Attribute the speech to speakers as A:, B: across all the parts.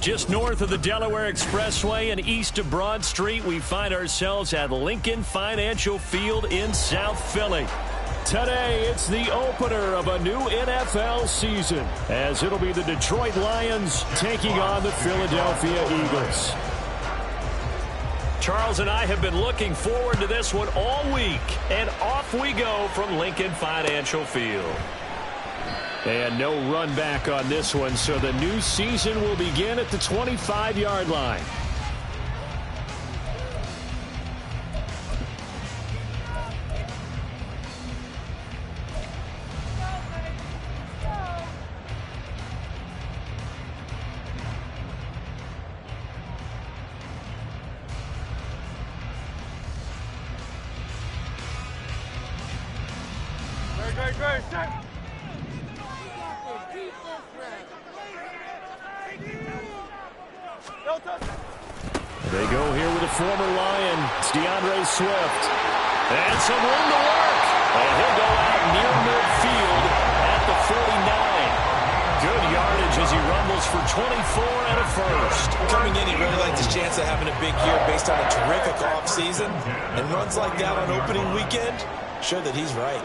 A: Just north of the Delaware Expressway and east of Broad Street, we find ourselves at Lincoln Financial Field in South Philly. Today, it's the opener of a new NFL season, as it'll be the Detroit Lions taking on the Philadelphia Eagles. Charles and I have been looking forward to this one all week, and off we go from Lincoln Financial Field. And no run back on this one, so the new season will begin at the 25-yard line. They go here with a former Lion. It's DeAndre Swift. And some room to work. And he'll go out near midfield at the 49. Good yardage as he rumbles for 24 and a first.
B: Coming in, he really liked his chance of having a big year based on a terrific offseason. And runs like that on opening weekend show that he's right.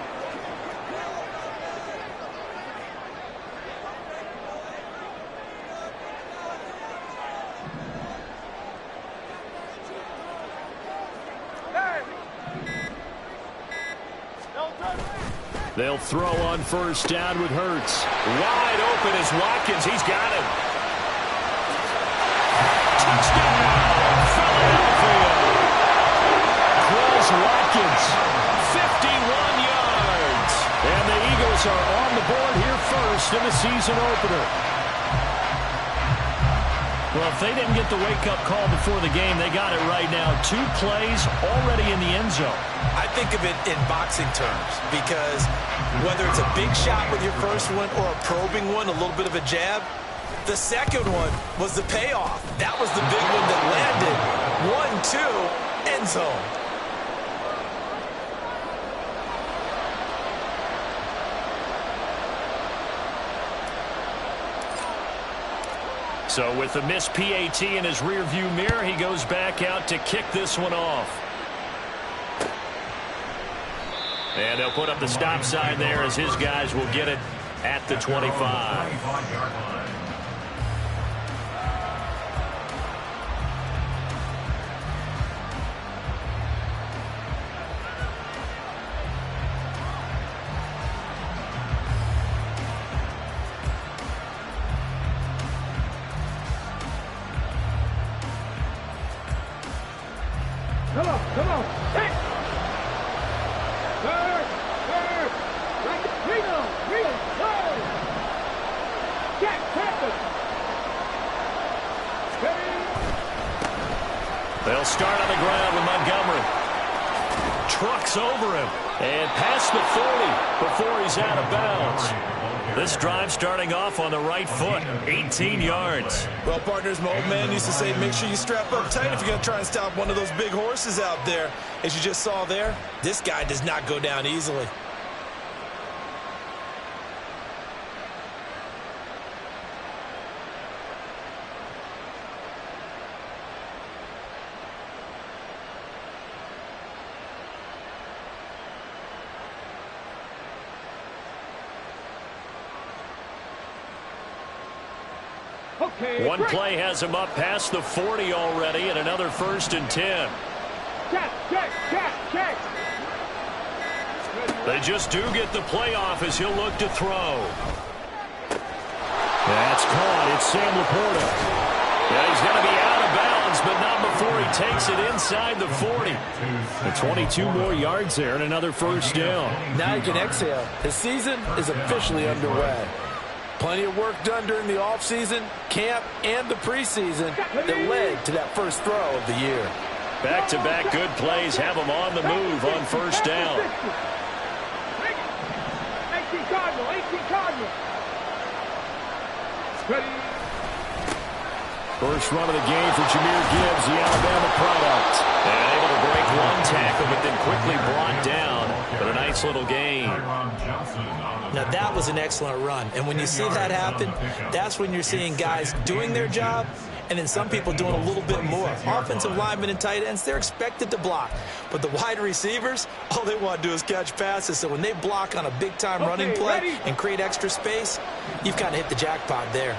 A: They'll throw on first down with Hurts. Wide open is Watkins. He's got him. Touchdown, Philadelphia. Chris Watkins, 51 yards. And the Eagles are on the board here first in the season opener. Well, if they didn't get the wake-up call before the game, they got it right now. 2 plays already in the end zone.
B: I think of it in boxing terms because whether it's a big shot with your first one or a probing one, a little bit of a jab, the second one was the payoff. That was the big one that landed. 1-2, end zone.
A: So with the missed PAT in his rearview mirror, he goes back out to kick this one off. And they'll put up the stop sign there as his guys will get it at the 25.
C: Come on. Hey!
A: They'll start on the ground with Montgomery. Trucks over him and past the 40 before he's out of bounds. This drive starting off on the right foot, 18 yards.
B: Well, partners, my old man used to say, make sure you strap up tight if you're going to try and stop one of those big horses out there. As you just saw there, this guy does not go down easily.
A: One play has him up past the 40 already, and another 1st and 10. They just do get the play off as he'll look to throw. That's caught. It's Sam Laporta. Yeah, he's going to be out of bounds, but not before he takes it inside the 40. And 22 more yards there and another 1st down.
B: Now you can exhale. The season is officially underway. Plenty of work done during the offseason, camp, and the preseason that led to that first throw of the year.
A: Back-to-back good plays have them on the move on 1st down.
C: 18 Cardinal.
A: First run of the game for Jahmyr Gibbs, the Alabama product. And able to break one tackle, but then quickly brought down. But a nice little gain.
D: Now, that was an excellent run. And when you see that happen, that's when you're seeing guys doing their job
B: and then some people doing a little bit more. Offensive linemen and tight ends, they're expected to block. But the wide receivers, all they want to do is catch passes. So when they block on a big-time running play and create extra space, you've kind of hit the jackpot there.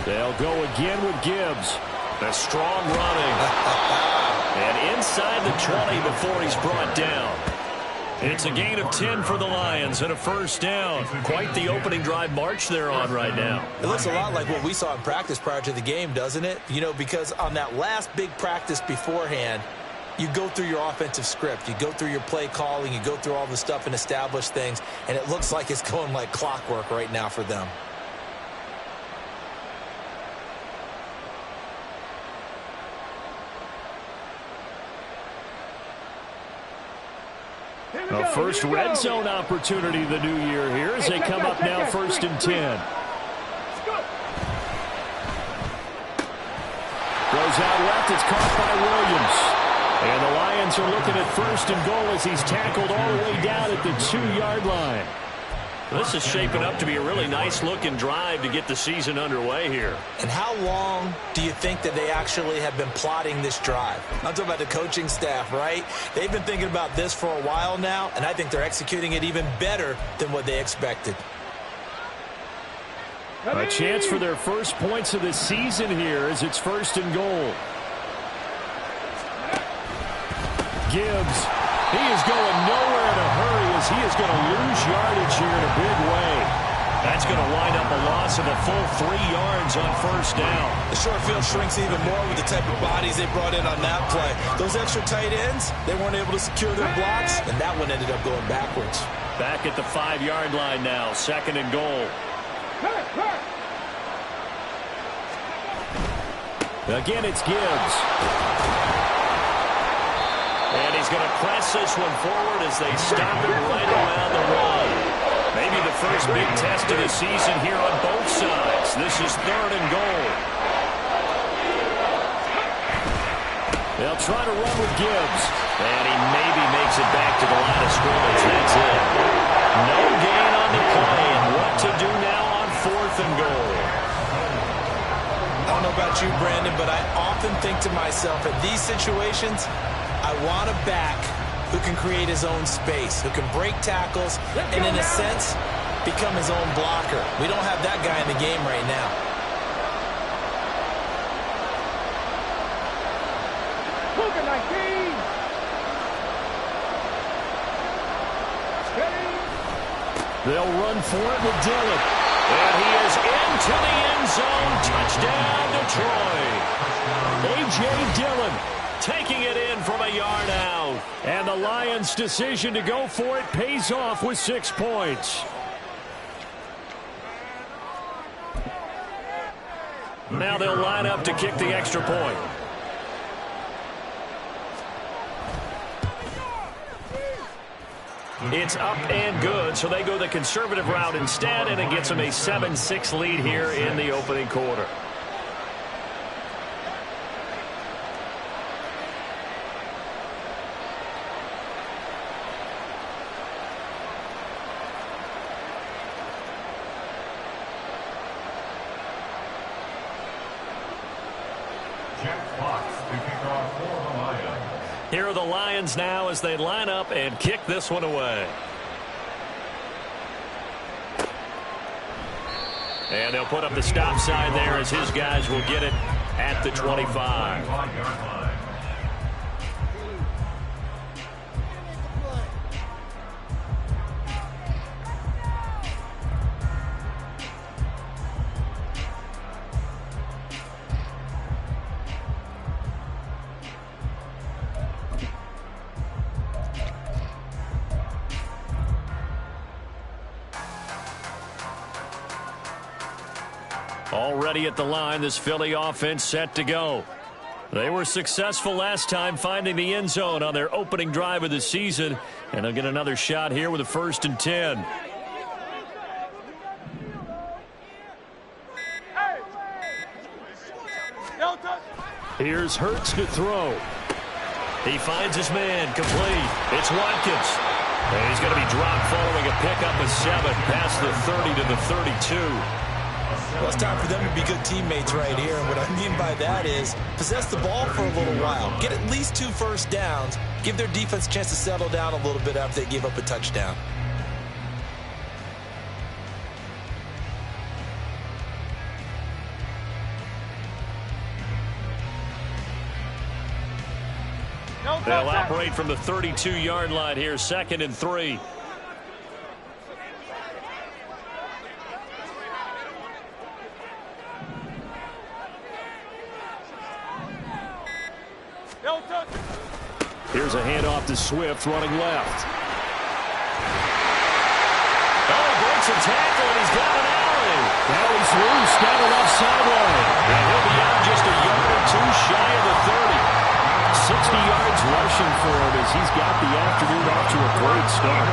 A: They'll go again with Gibbs. A strong running. And inside the 20 before he's brought down. It's a gain of 10 for the Lions and a first down. Quite the opening drive march they're on right now.
B: It looks a lot like what we saw in practice prior to the game, doesn't it? You know, because on that last big practice beforehand, you go through your offensive script. You go through your play calling. You go through all the stuff and establish things. And it looks like it's going like clockwork right now for them.
A: A first red zone opportunity the new year here as they come up now 1st and 10. Goes out left. It's caught by Williams. And the Lions are looking at 1st and goal as he's tackled all the way down at the 2-yard line. This is shaping up to be a really nice-looking drive to get the season underway here.
B: And how long do you think that they actually have been plotting this drive? I'm talking about the coaching staff, right? They've been thinking about this for a while now, and I think they're executing it even better than what they expected.
A: A chance for their first points of the season here as it's 1st and goal. Gibbs. He is going nowhere in a hurry as he is going to lose yardage here in a big way. That's going to wind up a loss of a full 3 yards on 1st down.
B: The short field shrinks even more with the type of bodies they brought in on that play. Those extra tight ends, they weren't able to secure their blocks, and that one ended up going backwards.
A: Back at the 5-yard line now, 2nd and goal. Again, it's Gibbs. And he's going to press this one forward as they stop it right around the run. Maybe the first big test of the season here on both sides. This is 3rd and goal. They'll try to run with Gibbs. And he maybe makes it back to the line of scrimmage. That's it. No gain on the play. And what to do now on 4th and goal?
B: I don't know about you, Brandon, but I often think to myself, in these situations, I want a back who can create his own space, who can break tackles, and in a sense, become his own blocker. We don't have that guy in the game right now.
A: They'll run for it with Dillon. And he is into the end zone. Touchdown, Detroit. A.J. Dillon taking it in from a yard out. And the Lions' decision to go for it pays off with 6 points. Now they'll line up to kick the extra point. It's up and good, so they go the conservative route instead, and it gets them a 7-6 lead here in the opening quarter. Here are the Lions now as they line up and kick this one away. And they'll put up the stop sign there as his guys will get it at the 25. Already at the line, this Philly offense set to go. They were successful last time finding the end zone on their opening drive of the season, and they'll get another shot here with a 1st and 10. Here's Hurts to throw. He finds his man complete. It's Watkins. And he's going to be dropped following a pickup of 7 past the 30 to the 32.
B: Well, it's time for them to be good teammates right here. And what I mean by that is possess the ball for a little while. Get at least 2 first downs. Give their defense a chance to settle down a little bit after they give up a touchdown.
A: They'll operate from the 32-yard line here, 2nd and 3. Here's a handoff to Swift, running left. Oh, he breaks a tackle, and he's got an alley. Now he's loose down the left sideline. And he'll be out just a yard or 2 shy of the 30. 60 yards rushing for him as he's got the afternoon off to a great start.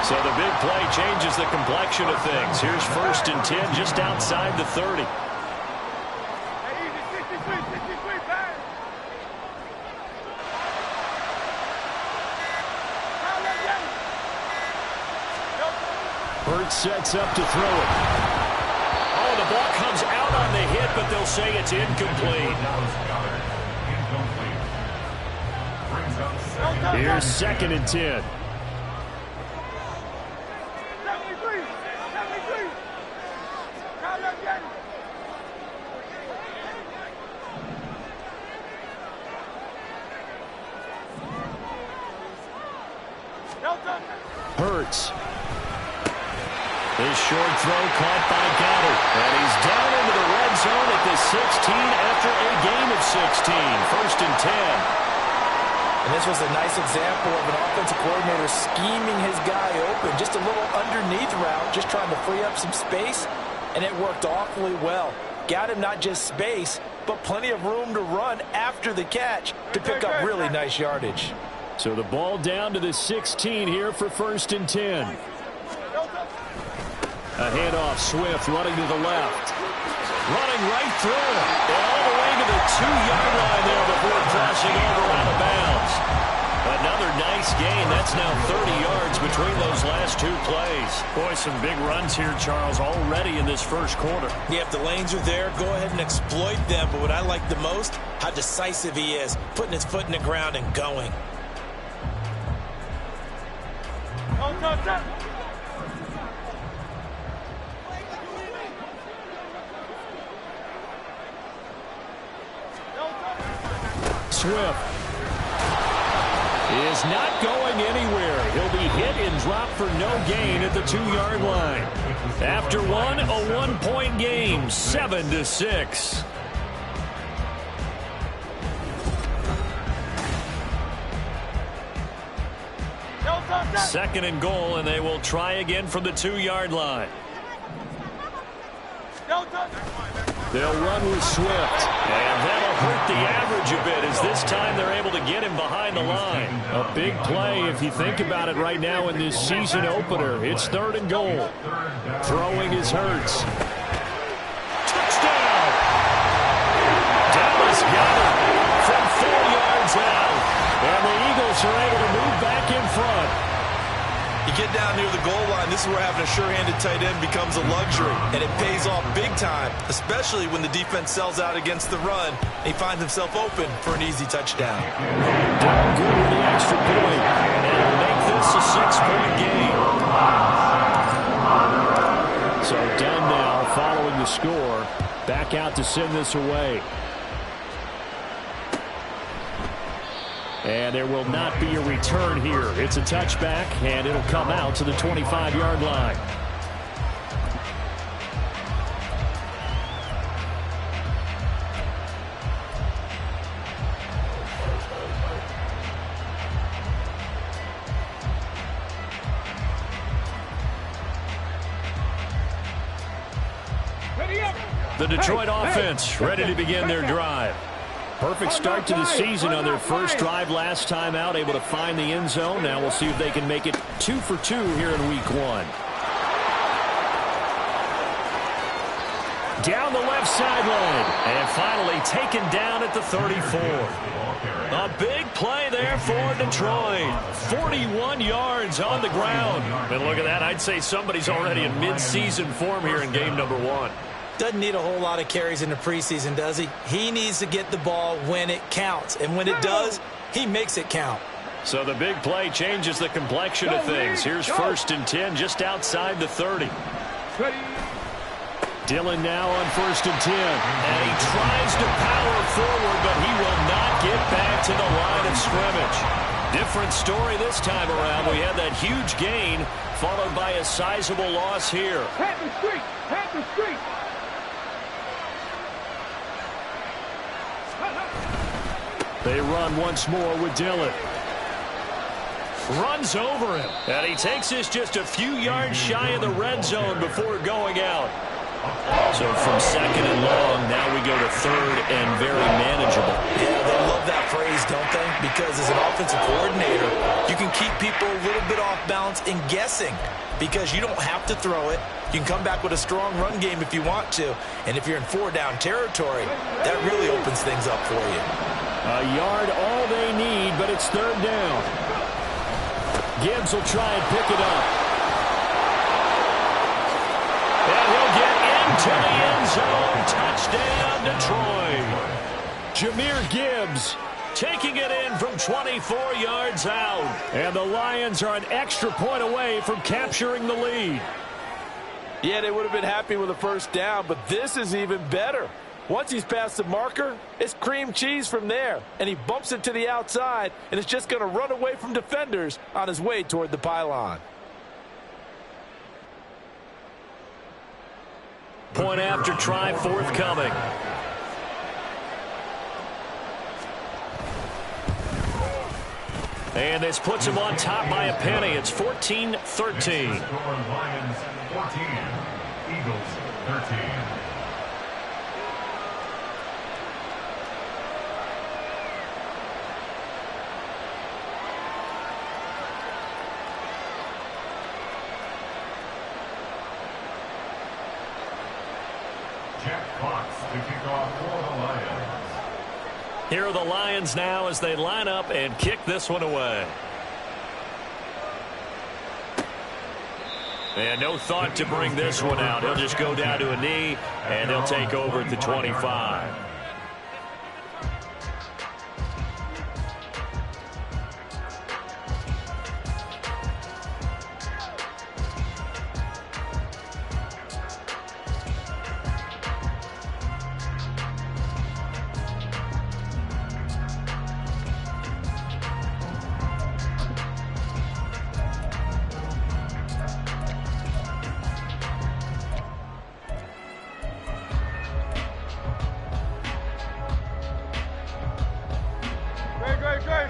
A: So the big play changes the complexion of things. Here's 1st and 10 just outside the 30. Hurts sets up to throw it. Oh, the ball comes out on the hit, but they'll say it's incomplete. Here's 2nd and 10. Hurts. His short throw caught by Goddard. And he's down into the red zone at the 16 after a gain of 16. 1st and 10.
B: And this was a nice example of an offensive coordinator scheming his guy open. Just a little underneath route, just trying to free up some space, and it worked awfully well. Got him not just space, but plenty of room to run after the catch to pick up really nice yardage.
A: So the ball down to the 16 here for 1st and 10. A handoff, Swift running to the left. Running right through it. All the way to the 2-yard line there before crossing over out of bounds. Another nice gain. That's now 30 yards between those last 2 plays. Boy, some big runs here, Charles, already in this 1st quarter.
B: Yeah, if the lanes are there, go ahead and exploit them. But what I like the most, how decisive he is, putting his foot in the ground and going.
A: Swift is not going anywhere. He'll be hit and dropped for no gain at the 2-yard line. After one, a 1-point game, 7-6. Second and goal, and they will try again from the 2-yard line. They'll run with Swift, and that'll hurt the average a bit as this time they're able to get him behind the line. A big play if you think about it right now in this season opener. It's 3rd and goal. Throwing is Hurts. Touchdown! Dallas got it from 4 yards out, and the Eagles are able to move back in front.
B: You get down near the goal line, this is where having a sure-handed tight end becomes a luxury, and it pays off big time, especially when the defense sells out against the run. He finds himself open for an easy touchdown.
A: Down good with the extra point, and it'll make this a 6-point game. So Dunn now following the score, back out to send this away. And there will not be a return here. It's a touchback, and it'll come out to the 25-yard line. The Detroit offense ready to begin their drive. Perfect start to the season on their first drive last time out, able to find the end zone. Now we'll see if they can make it 2 for 2 here in week 1. Down the left sideline. And finally taken down at the 34. A big play there for Detroit. 41 yards on the ground. And look at that. I'd say somebody's already in mid-season form here in game number 1.
B: Doesn't need a whole lot of carries in the preseason, does he? He needs to get the ball when it counts. And when it does, he makes it count.
A: So the big play changes the complexion of things. Here's 1st and 10 just outside the 30. Dillon now on 1st and 10. And he tries to power forward, but he will not get back to the line of scrimmage. Different story this time around. We had that huge gain, followed by a sizable loss here.
C: Pat the street! Pat the street!
A: They run once more with Dillon. Runs over him. And he takes this just a few yards shy of the red zone before going out. So from 2nd and long, now we go to 3rd and very manageable.
B: Yeah, they love that phrase, don't they? Because as an offensive coordinator, you can keep people a little bit off balance and guessing because you don't have to throw it. You can come back with a strong run game if you want to. And if you're in 4-down territory, that really opens things up for you.
A: A yard all they need, but it's 3rd down. Gibbs will try and pick it up. And he'll get into the end zone. Touchdown, Detroit. Jahmyr Gibbs taking it in from 24 yards out. And the Lions are an extra point away from capturing the lead.
E: Yeah, they would have been happy with a 1st down, but this is even better. Once he's past the marker, it's cream cheese from there. And he bumps it to the outside, and it's just going to run away from defenders on his way toward the pylon.
A: Point after try forthcoming. And this puts him on top by a penny. It's 14-13.
D: Lions 14, Eagles 13. Jack Fox to kick off for the Lions.
A: Here are the Lions now as they line up and kick this one away. And no thought to bring this one out. He'll just go down to a knee, and they'll take over at the 25.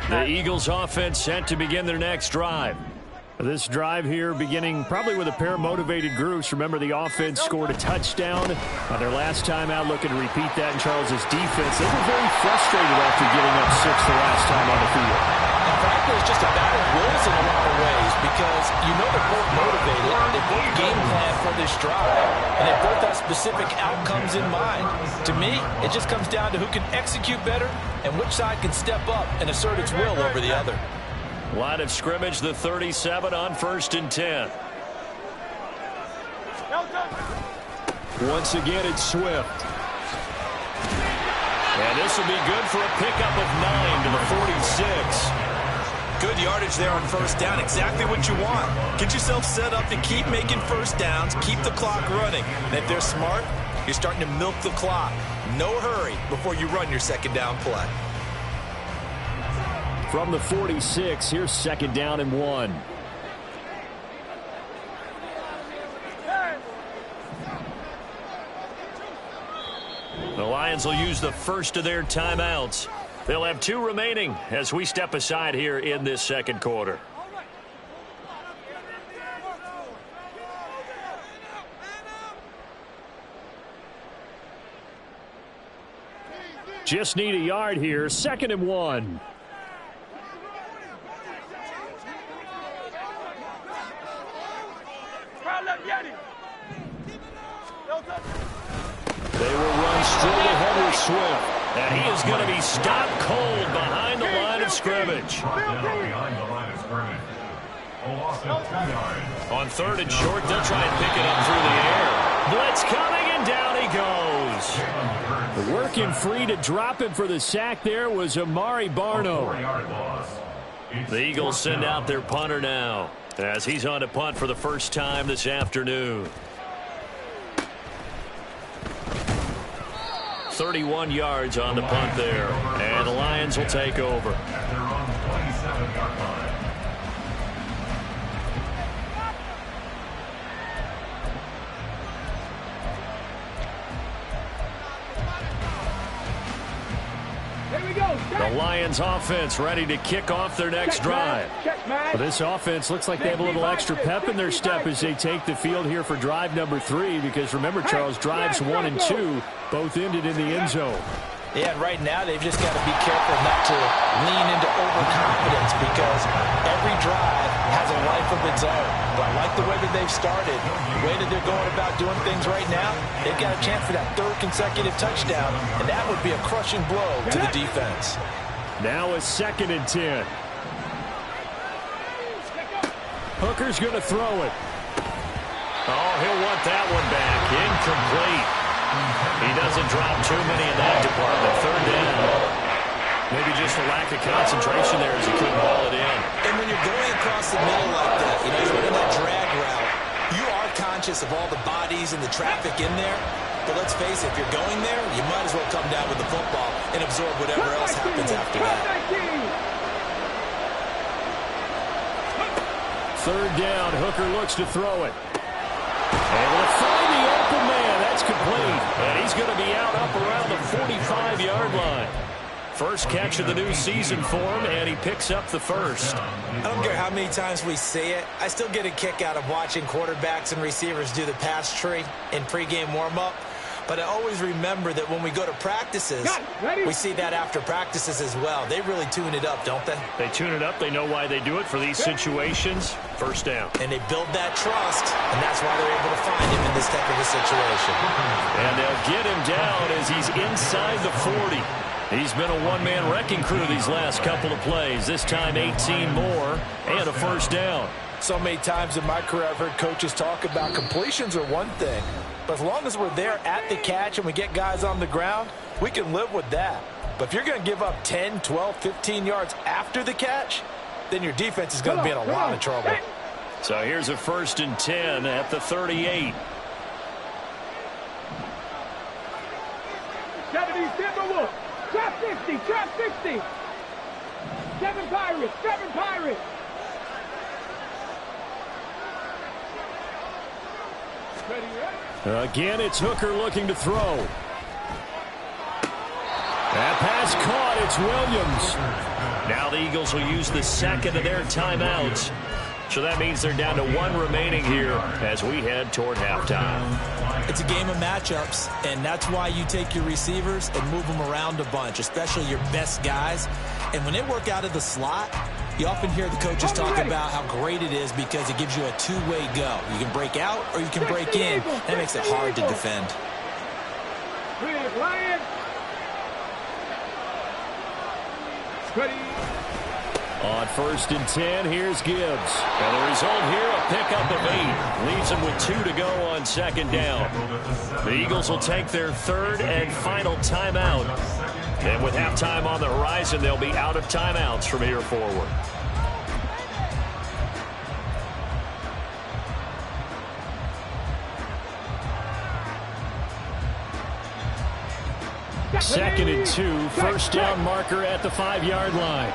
A: The Eagles offense set to begin their next drive. This drive here beginning probably with a pair of motivated groups. Remember, the offense scored a touchdown on their last time out, looking to repeat that in Charles's defense. They were very frustrated after giving up 6 the last time on the field.
B: And frankly, it's just a battle of wills in a lot of ways because you know they're both motivated. They both game plan for this drive, and they both have specific outcomes in mind. To me, it just comes down to who can execute better and which side can step up and assert its will over the other.
A: Line of scrimmage, the 37 on 1st and 10. Once again, it's Swift. And this will be good for a pickup of 9 to the 46.
B: Good yardage there on 1st down. Exactly what you want. Get yourself set up to keep making 1st downs, keep the clock running. And if they're smart, you're starting to milk the clock. No hurry before you run your 2nd down play.
A: From the 46, here's 2nd down and 1. The Lions will use the first of their timeouts. They'll have 2 remaining as we step aside here in this 2nd quarter. Just need a yard here. 2nd and 1. They will run straight ahead with Swift. And he is going to be stopped cold behind the line of scrimmage.
D: Behind the line of scrimmage. A loss of 2 yards.
A: On 3rd and short, they'll try and pick it up through the air. Blitz coming, and down he goes. Working free to drop him for the sack there was Amari Barno. The Eagles send out their punter now, as he's on to punt for the first time this afternoon. 31 yards on the punt there, and the Lions will take over.
D: At their own 27-yard line.
A: The Lions offense ready to kick off their next drive. Well, this offense looks like they have a little extra pep in their step as they take the field here for drive number 3, because remember, Charles, drives 1 and 2 both ended in the end zone.
B: Yeah, and right now they've just got to be careful not to lean into overconfidence, because every drive has a life of its own. But I like the way that they've started, the way that they're going about doing things right now. They've got a chance for that 3rd consecutive touchdown, and that would be a crushing blow to the defense.
A: Now a 2nd and 10. Hooker's going to throw it. Oh, he'll want that one back. Incomplete. He doesn't drop too many in that department. 3rd down. Maybe just a lack of concentration there as he couldn't haul it in.
B: And when you're going across the middle like that, you know, you're running that drag route, you are conscious of all the bodies and the traffic in there. But let's face it, if you're going there, you might as well come down with the football and absorb whatever else happens after that.
A: 3rd down. Hooker looks to throw it. Able to find the open man. That's complete. And he's going to be out up around the 45-yard line. First catch of the new season for him, and he picks up the first.
B: I don't care how many times we see it. I still get a kick out of watching quarterbacks and receivers do the pass tree in pregame warm-up. But I always remember that when we go to practices, we see that after practices as well. They really tune it up, don't they?
A: They tune it up. They know why they do it for these situations. First down.
B: And they build that trust, and that's why they're able to find him in this type of a situation.
A: And they'll get him down as he's inside the 40. He's been a one-man wrecking crew these last couple of plays. This time 18 more and a first down.
E: So many times in my career I've heard coaches talk about completions are one thing, but as long as we're there at the catch and we get guys on the ground, we can live with that. But if you're going to give up 10, 12, 15 yards after the catch, then your defense is going to be in a lot of trouble.
A: So here's a 1st and 10 at the 38.
C: 70, Timberwolves. Trap 50, trap 50. 7 Pirates, 7 Pirates.
A: Again, it's Hooker looking to throw. That pass caught. It's Williams. Now the Eagles will use the 2nd of their timeouts. So that means they're down to 1 remaining here as we head toward halftime.
B: It's a game of matchups, and that's why you take your receivers and move them around a bunch, especially your best guys. And when they work out of the slot, you often hear the coaches talk about how great it is because it gives you a two-way go. You can break out or you can break in. That makes it hard to defend.
C: Lions. Ready.
A: On 1st and 10, here's Gibbs. And the result here, a pickup of 8. Leaves them with 2 to go on 2nd down. The Eagles will take their 3rd and final timeout. And with halftime on the horizon, they'll be out of timeouts from here forward. Second and 2, 1st down marker at the 5-yard line.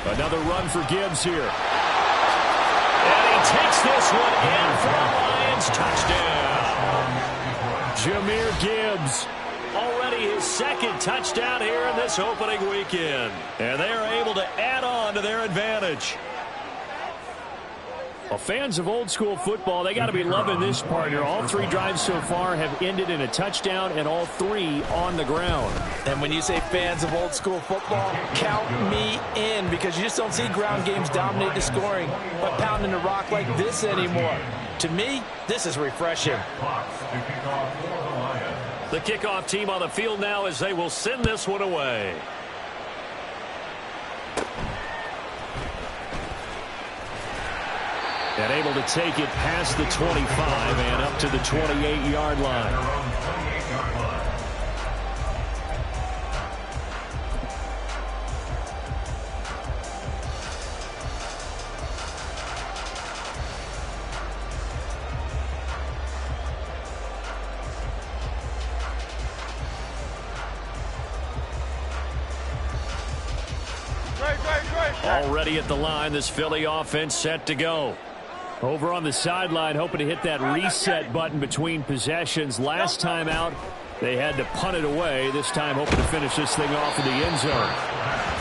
A: Another run for Gibbs here. And he takes this one in for a Lions touchdown. Jahmyr Gibbs, already his 2nd touchdown here in this opening weekend. And they are able to add on to their advantage. Well, fans of old school football, they got to be loving this partner. All 3 drives so far have ended in a touchdown, and all 3 on the ground.
B: And when you say fans of old school football, count me in, because you just don't see ground games dominate the scoring by pounding the rock like this anymore. To me, this is refreshing.
A: The kickoff team on the field now as they will send this one away. And able to take it past the 25 and up to the 28-yard line. Already at the line, this Philly offense set to go. Over on the sideline, hoping to hit that reset button between possessions. Last time out, they had to punt it away. This time, hoping to finish this thing off in the end zone.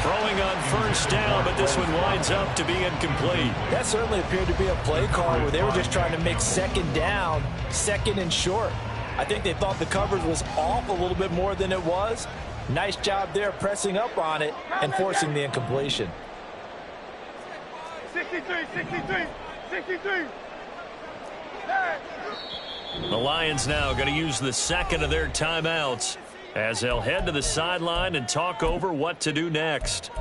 A: Throwing on first down, but this one winds up to be incomplete.
B: That certainly appeared to be a play call where they were just trying to make second down, second and short. I think they thought the coverage was off a little bit more than it was. Nice job there pressing up on it and forcing the incompletion.
C: 63, 63. 63.
A: The Lions now going to use the second of their timeouts as they'll head to the sideline and talk over what to do next.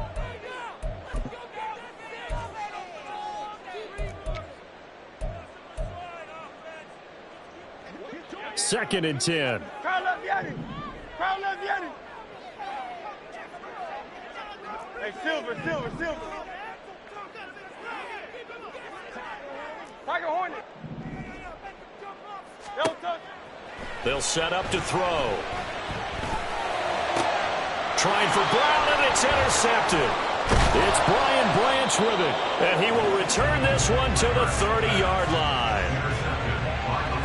A: Second and 10.
C: Hey, Silver. Tiger Hornet.
A: They'll set up to throw. Trying for Brown, and it's intercepted. It's Brian Branch with it, and he will return this one to the 30-yard line.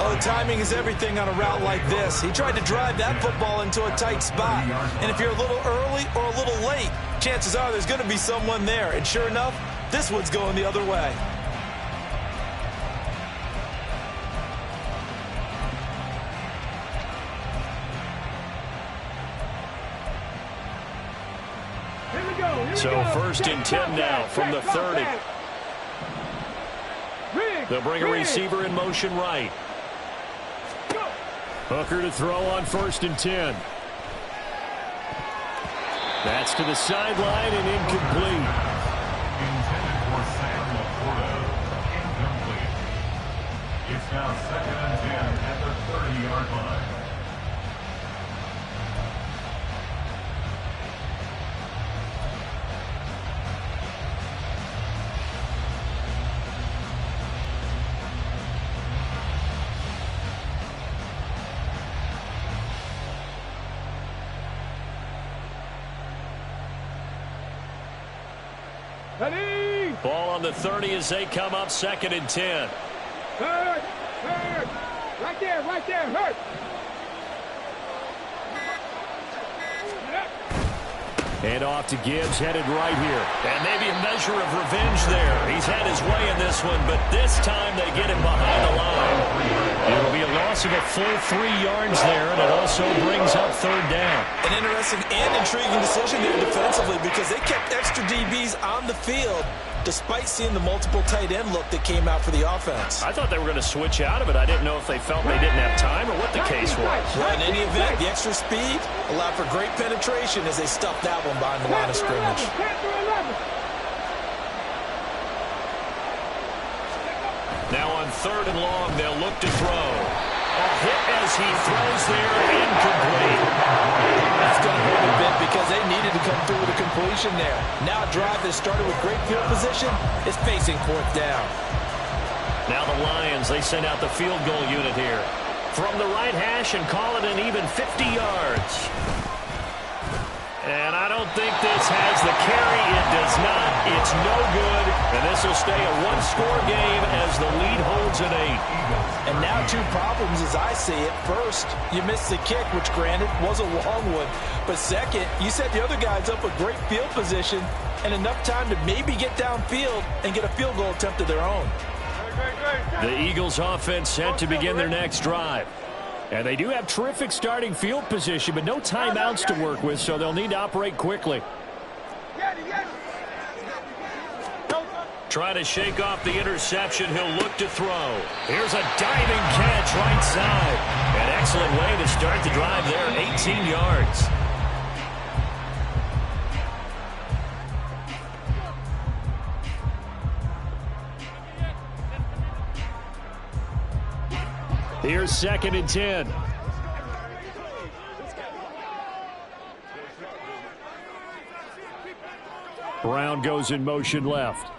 B: Oh, timing is everything on a route like this. He tried to drive that football into a tight spot. And if you're a little early or a little late, chances are there's going to be someone there. And sure enough, this one's going the other way.
A: So first and 10 now from the 30. They'll bring a receiver in motion right. Hooker to throw on first and 10. That's to the sideline and incomplete.
D: Intended for Sam Laporta. Incomplete. It's now second and 10 at the 30-yard line.
A: Ball on the 30 as they come up second and 10.
C: Hurt. Right there, hurt.
A: And off to Gibbs, headed right here. And maybe a measure of revenge there. He's had his way in this one, but this time they get him behind the line. It'll be a loss of a full 3 yards there, and it also brings up third down.
B: An interesting and intriguing decision there defensively, because they kept extra DBs on the field despite seeing the multiple tight end look that came out for the offense.
A: I thought they were going to switch out of it. I didn't know if they felt they didn't have time or what the case was.
B: Well, in any event, the extra speed allowed for great penetration as they stuffed that one behind the line of scrimmage.
A: Now on third and long, they'll look to throw. A hit as he throws there, incomplete.
B: That's going to hurt a bit because they needed to come through with a completion there. Now a drive that started with great field position is facing fourth down.
A: Now the Lions, they send out the field goal unit here. From the right hash and call it an even 50 yards. And I don't think this has the carry. It does not. It's no good. And this will stay a one-score game as the lead holds at 8.
B: And now 2 problems as I see it. First, you missed the kick, which granted was a long one. But second, you set the other guys up with great field position and enough time to maybe get downfield and get a field goal attempt of their own.
A: The Eagles offense set to begin their next drive. And they do have terrific starting field position, but no timeouts to work with, so they'll need to operate quickly. Try to shake off the interception. He'll look to throw. Here's a diving catch right side. An excellent way to start the drive there, 18 yards. Here's 2nd and 10. Brown goes in motion left.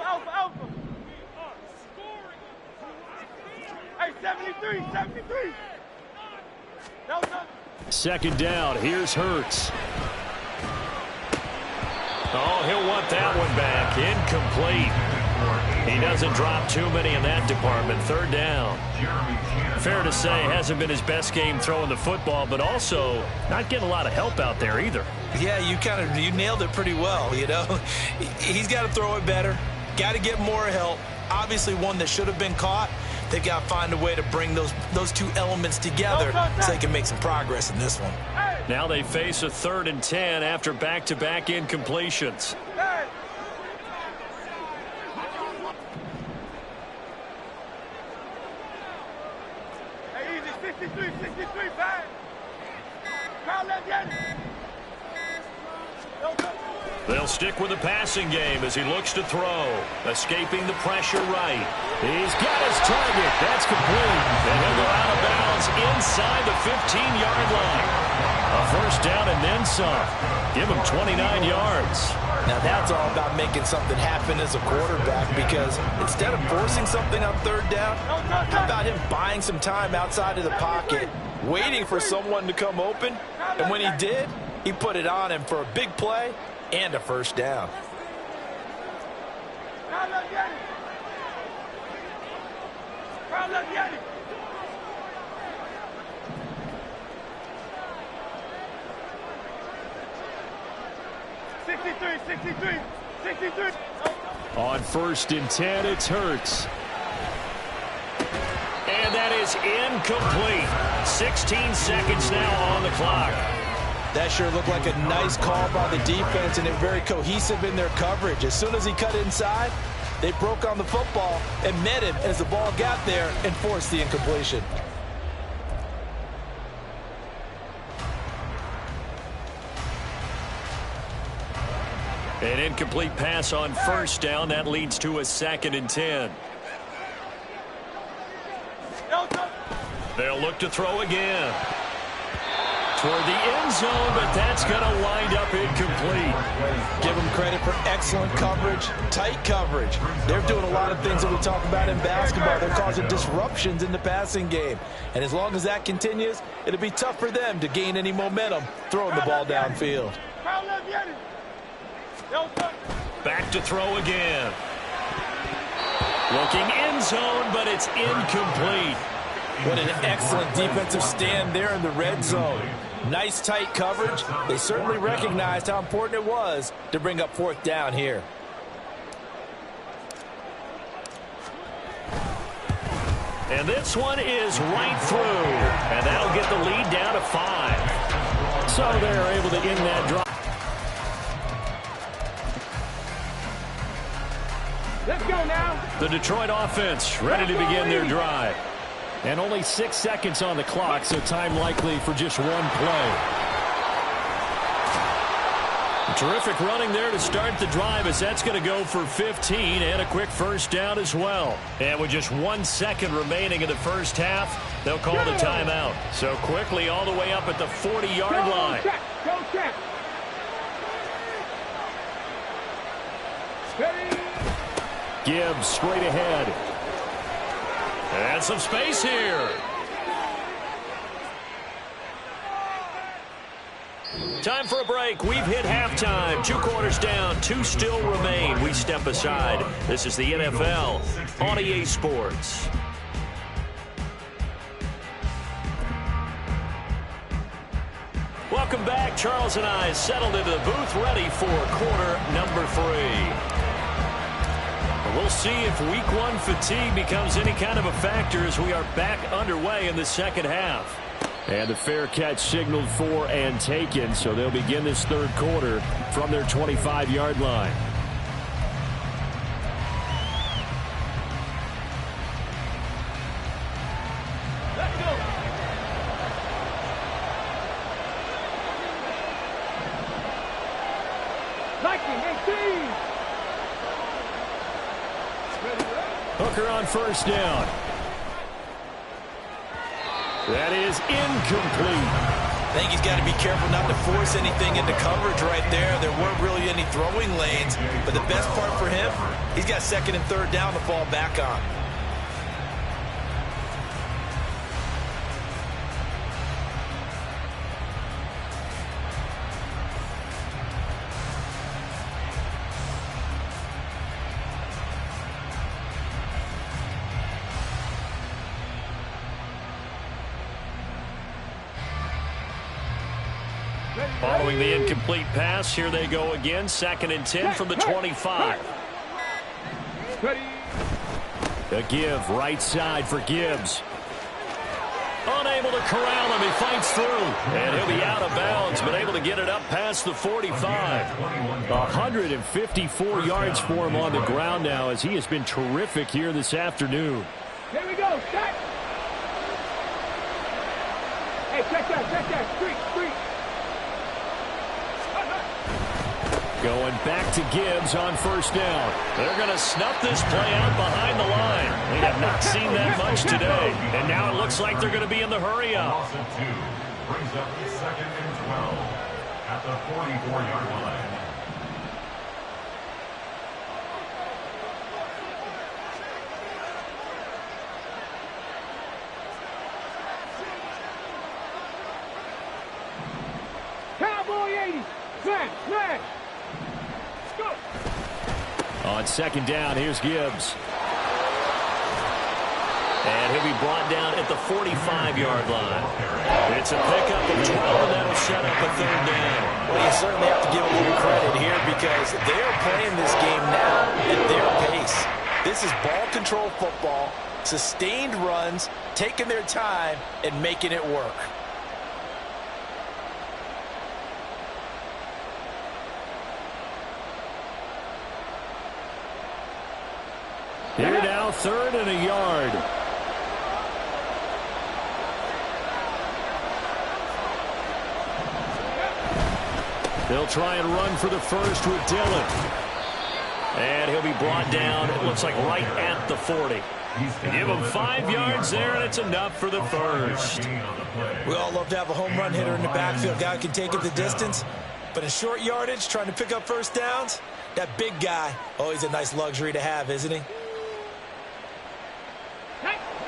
C: Alpha. Hey, 73. No.
A: 2nd down. Here's Hurts. Oh, he'll want that one back. Incomplete. He doesn't drop too many in that department. 3rd down. Fair to say, hasn't been his best game throwing the football, but also not getting a lot of help out there either.
B: Yeah, you nailed it pretty well, you know. He's got to throw it better. Got to get more help. Obviously one that should have been caught. They've got to find a way to bring those two elements together so they can make some progress in this one.
A: Now they face a 3rd and 10 after back-to-back incompletions.
C: Hey, easy, 63, back. Crowd, let's get it.
A: They'll stick with the passing game as he looks to throw. Escaping the pressure right. He's got his target. That's complete. And he'll go out of bounds inside the 15-yard line. A 1st down and then some. Give him 29 yards.
B: Now that's all about making something happen as a quarterback, because instead of forcing something on 3rd down, how about him buying some time outside of the pocket, waiting for someone to come open, and when he did, he put it on him for a big play and a 1st down.
C: Crowd, let's get it. Crowd, let's get it.
A: On 1st and 10, it's Hurts. And that is incomplete. 16 seconds now on the clock.
B: That sure looked like a nice call by the defense, and they're very cohesive in their coverage. As soon as he cut inside, they broke on the football and met him as the ball got there and forced the incompletion.
A: An incomplete pass on 1st down. That leads to a 2nd and 10. They'll look to throw again. Toward the end zone, but that's going to wind up incomplete.
B: Give them credit for excellent coverage, tight coverage. They're doing a lot of things that we talk about in basketball. They're causing disruptions in the passing game. And as long as that continues, it'll be tough for them to gain any momentum throwing the ball downfield.
A: Back to throw again. Looking end zone, but it's incomplete.
B: What an excellent defensive stand there in the red zone. Nice tight coverage. They certainly recognized how important it was to bring up 4th down here.
A: And this one is right through. And that'll get the lead down to 5. So they're able to end that drive.
C: Let's go now.
A: The Detroit offense ready to begin their drive. And only 6 seconds on the clock, so time likely for just one play. Terrific running there to start the drive, as that's going to go for 15 and a quick 1st down as well. And with just 1 second remaining in the 1st half, they'll call the timeout. So quickly all the way up at the 40-yard line.
C: Go check.
A: Gibbs straight ahead. And some space here. Time for a break. We've hit halftime. 2 quarters down. 2 still remain. We step aside. This is the NFL on EA Sports. Welcome back. Charles and I settled into the booth, ready for quarter number 3. We'll see if week 1 fatigue becomes any kind of a factor as we are back underway in the second half. And the fair catch signaled for and taken, so they'll begin this third quarter from their 25-yard line.
C: Let's go.
A: Hooker on first down. That is incomplete.
B: I think he's got to be careful not to force anything into coverage right there. There weren't really any throwing lanes, but the best part for him, he's got second and third down to fall back on.
A: Following the incomplete pass, here they go again. Second and 10 from the 25. A give right side for Gibbs. Unable to corral him. He fights through. And he'll be out of bounds, but able to get it up past the 45. 154 yards for him on the ground now as he has been terrific here this afternoon.
C: Here we go. Check. Hey, check that. Street.
A: Going back to Gibbs on first down. They're going to snuff this play out behind the line. We have not seen that much today. And now it looks like they're going to be in the hurry up.
D: Loss of 2 brings up second and 12 at the 44-yard line.
C: Cowboy 80. Smash.
A: On second down, here's Gibbs. And he'll be brought down at the 45-yard line. It's a pickup of 12, and that'll set up a third down.
B: Well, you certainly have to give a little credit here because they're playing this game now at their pace. This is ball control football, sustained runs, taking their time, and making it work.
A: Here now, third and a yard. They'll try and run for the first with Dillon. And he'll be brought down, it looks like right at the 40. Give him 5 yards there, and it's enough for the first.
B: We all love to have a home run hitter in the backfield. Guy who can take it the distance. But in short yardage, trying to pick up first downs, that big guy, always a nice luxury to have, isn't he?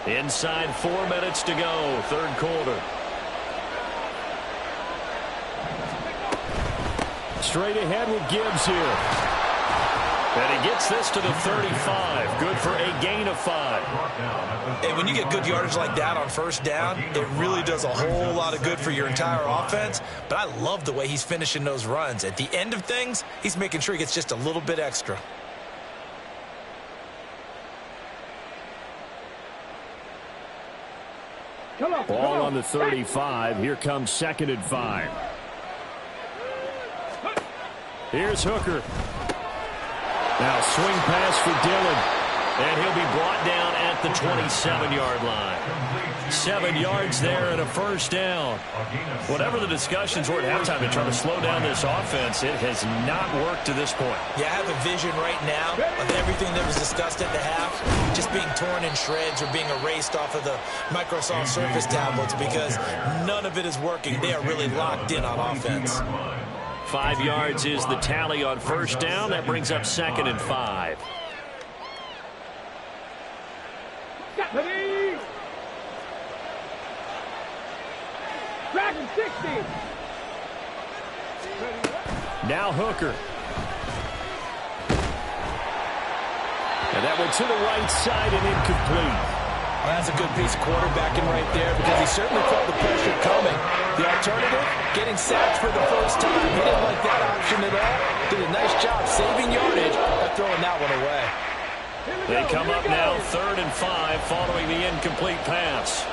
A: Inside 4 minutes to go, third quarter. Straight ahead with Gibbs here. And he gets this to the 35. Good for a gain of 5.
B: And when you get good yardage like that on first down, it really does a whole lot of good for your entire offense. But I love the way he's finishing those runs. At the end of things, he's making sure he gets just a little bit extra.
A: Ball on the 35. Here comes second and 5. Here's Hooker. Now swing pass for Dillon. And he'll be brought down at the 27-yard line. 7 yards there and a first down. Whatever the discussions were at halftime to try to slow down this offense, it has not worked to this point.
B: Yeah, I have a vision right now of everything that was discussed at the half just being torn in shreds or being erased off of the Microsoft Surface tablets because none of it is working. They are really locked in on offense.
A: 5 yards is the tally on first down. That brings up second and 5.
C: Ready. Dragon 60.
A: Now Hooker. And that went to the right side and incomplete.
B: That's a good piece of quarterbacking right there because he certainly felt the pressure coming. The alternative, getting sacked for the first time. He didn't like that option at all. Did a nice job saving yardage by throwing that one away.
A: They come up now 3rd and 5 following the incomplete pass.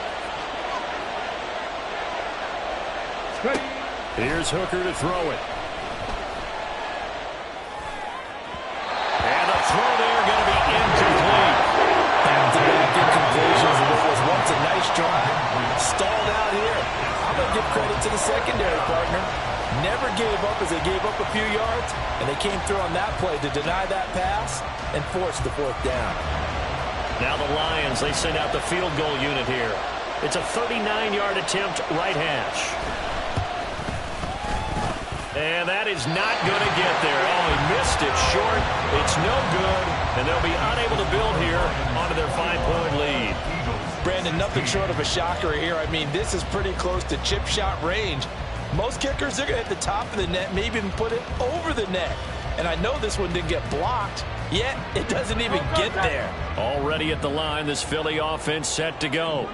A: Here's Hooker to throw it. And the throw there going to be incomplete.
B: Back-to-back incompletions, and it was once a nice drive. Stalled out here. I'm going to give credit to the secondary partner. Never gave up as they gave up a few yards, and they came through on that play to deny that pass and force the 4th down.
A: Now the Lions, they send out the field goal unit here. It's a 39-yard attempt, right hash. And that is not going to get there. Oh, he missed it short. It's no good, and they'll be unable to build here onto their 5-point lead.
B: Brandon, nothing short of a shocker here. I mean, this is pretty close to chip shot range. Most kickers, they're going to hit the top of the net, maybe even put it over the net. And I know this one didn't get blocked, yet it doesn't even get there.
A: Already at the line, this Philly offense set to go.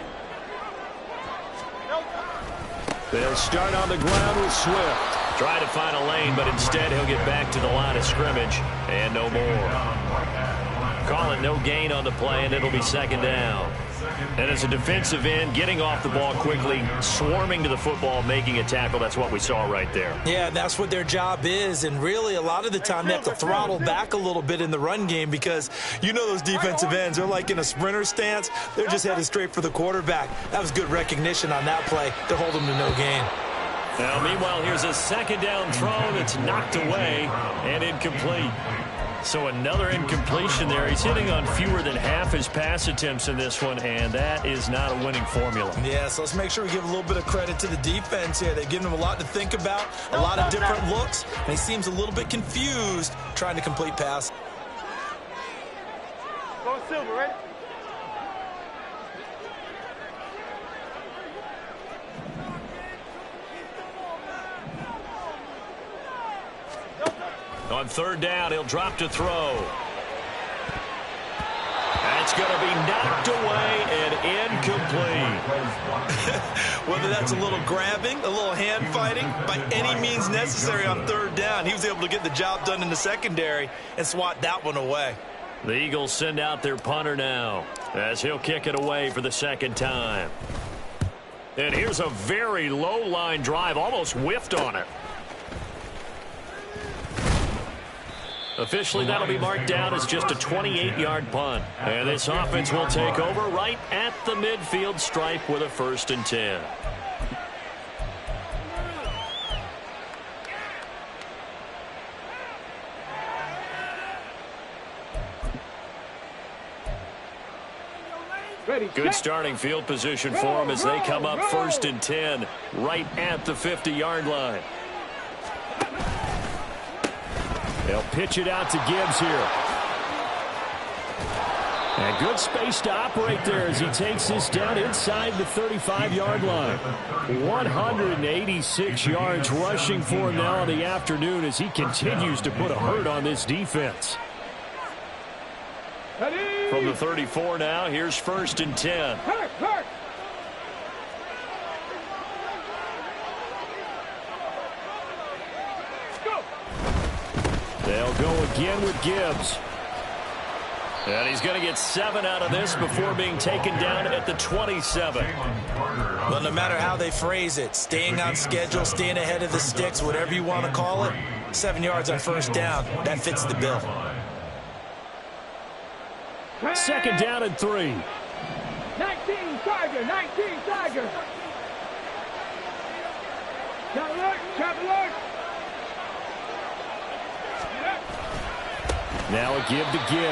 A: They'll start on the ground with Swift. Try to find a lane, but instead he'll get back to the line of scrimmage. And no more. Call it no gain on the play, and it'll be 2nd down. And as a defensive end, getting off the ball quickly, swarming to the football, making a tackle, that's what we saw right there.
B: Yeah, that's what their job is, and really a lot of the time they have to throttle back a little bit in the run game because you know those defensive ends, they're like in a sprinter stance. They're just headed straight for the quarterback. That was good recognition on that play to hold them to no gain.
A: Now, meanwhile, here's a 2nd down throw that's knocked away and incomplete. So another incompletion there. He's hitting on fewer than half his pass attempts in this one, and that is not a winning formula.
B: Yeah, so let's make sure we give a little bit of credit to the defense here. They've given him a lot to think about, a lot of different looks, and he seems a little bit confused trying to complete pass.
C: Go Silver, ready?
A: On 3rd down, he'll drop to throw. That's going to be knocked away and incomplete.
B: Whether that's a little grabbing, a little hand fighting, by any means necessary on 3rd down, he was able to get the job done in the secondary and swat that one away.
A: The Eagles send out their punter now as he'll kick it away for the 2nd time. And here's a very low line drive, almost whiffed on it. Officially, that'll be marked down as just a 28-yard punt. And this offense will take over right at the midfield stripe with a 1st and 10. Good starting field position for them as they come up 1st and 10 right at the 50-yard line. They'll pitch it out to Gibbs here. And good space to operate there as he takes this down inside the 35-yard line. 186 yards rushing for him now in the afternoon as he continues to put a hurt on this defense. From the 34 now, here's 1st and 10.
C: Hurt.
A: They'll go again with Gibbs. And he's going to get 7 out of this before being taken down at the 27.
B: Well, no matter how they phrase it, staying on schedule, staying ahead of the sticks, whatever you want to call it, 7 yards on 1st down, that fits the bill.
A: 2nd down and 3.
C: 19 Tiger. Trap alert.
A: Now a give to Gibbs.